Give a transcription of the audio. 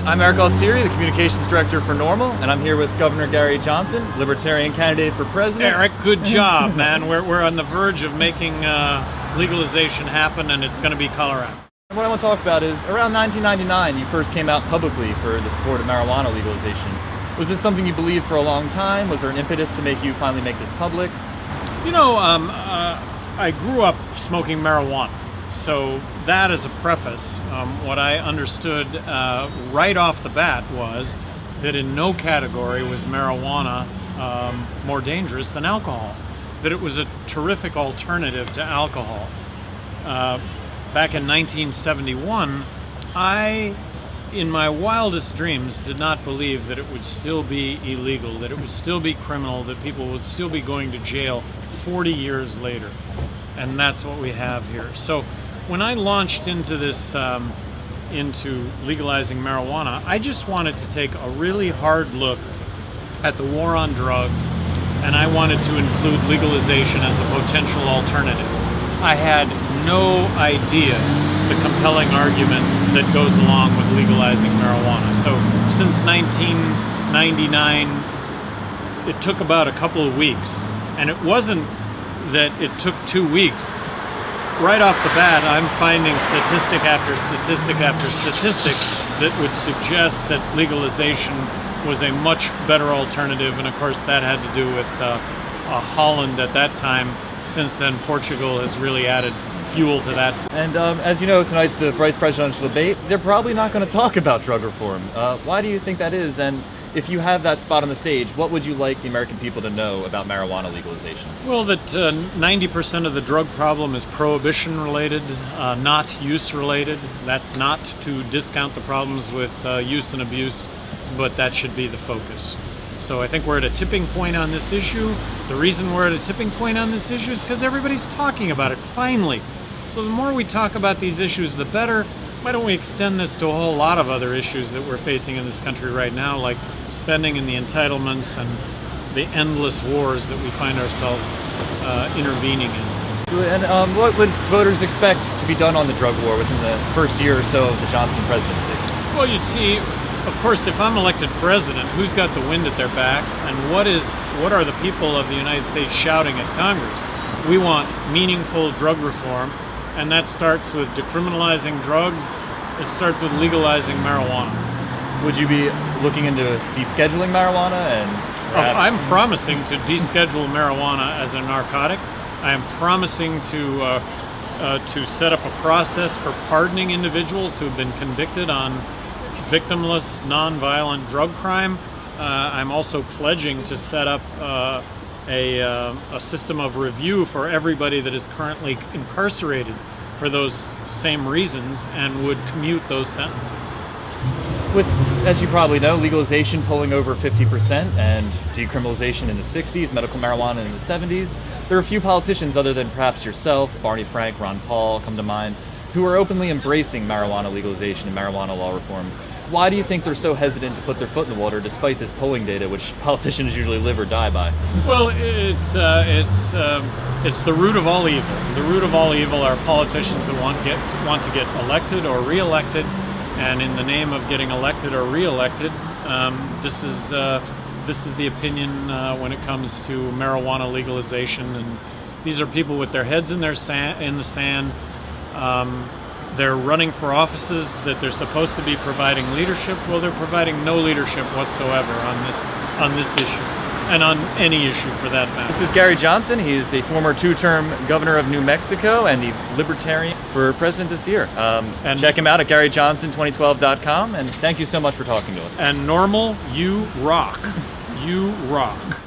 I'm Eric Altieri, the Communications Director for NORML, and I'm here with Governor Gary Johnson, Libertarian candidate for president. Eric, good job, man. We're on the verge of making legalization happen, and it's going to be Colorado. And what I want to talk about is, around 1999, you first came out publicly for the support of marijuana legalization. Was this something you believed for a long time? Was there an impetus to make you finally make this public? You know, I grew up smoking marijuana. So that as a preface, what I understood right off the bat was that in no category was marijuana more dangerous than alcohol, that it was a terrific alternative to alcohol. Back in 1971, I, in my wildest dreams, did not believe that it would still be illegal, that it would still be criminal, that people would still be going to jail 40 years later. And that's what we have here. So when I launched into this, into legalizing marijuana, I just wanted to take a really hard look at the war on drugs, and I wanted to include legalization as a potential alternative. I had no idea the compelling argument that goes along with legalizing marijuana. So since 1999, it took about a couple of weeks, and it wasn't that it took 2 weeks. Right off the bat, I'm finding statistic after statistic after statistic that would suggest that legalization was a much better alternative, and of course that had to do with Holland at that time. Since then, Portugal has really added fuel to that. And as you know, tonight's the vice presidential debate. They're probably not going to talk about drug reform. Why do you think that is? And if you have that spot on the stage, what would you like the American people to know about marijuana legalization? Well, that 90% of the drug problem is prohibition related, not use related. That's not to discount the problems with use and abuse, but that should be the focus. So I think we're at a tipping point on this issue. The reason we're at a tipping point on this issue is because everybody's talking about it, finally. So the more we talk about these issues, the better. Why don't we extend this to a whole lot of other issues that we're facing in this country right now, like spending and the entitlements and the endless wars that we find ourselves intervening in. And what would voters expect to be done on the drug war within the first year or so of the Johnson presidency? Well, you'd see, of course, if I'm elected president, who's got the wind at their backs, and what are the people of the United States shouting at Congress? We want meaningful drug reform. And that starts with decriminalizing drugs. It starts with legalizing marijuana. Would you be looking into descheduling marijuana and perhaps... I'm promising to deschedule marijuana as a narcotic. I am promising to set up a process for pardoning individuals who have been convicted on victimless, nonviolent drug crime. I'm also pledging to set up a system of review for everybody that is currently incarcerated for those same reasons and would commute those sentences. With, as you probably know, legalization pulling over 50% and decriminalization in the 60s, medical marijuana in the 70s, there are a few politicians other than perhaps yourself, Barney Frank, Ron Paul come to mind, who are openly embracing marijuana legalization and marijuana law reform. Why do you think they're so hesitant to put their foot in the water despite this polling data, which politicians usually live or die by? Well, it's the root of all evil. The root of all evil are politicians that want to get elected or reelected, and in the name of getting elected or reelected, this is the opinion when it comes to marijuana legalization. And these are people with their heads in the sand. They're running for offices that they're supposed to be providing leadership. Well, they're providing no leadership whatsoever on this issue, and on any issue for that matter. This is Gary Johnson. He is the former two-term governor of New Mexico and the Libertarian for president this year. And check him out at GaryJohnson2012.com, and thank you so much for talking to us. And NORML, you rock. You rock.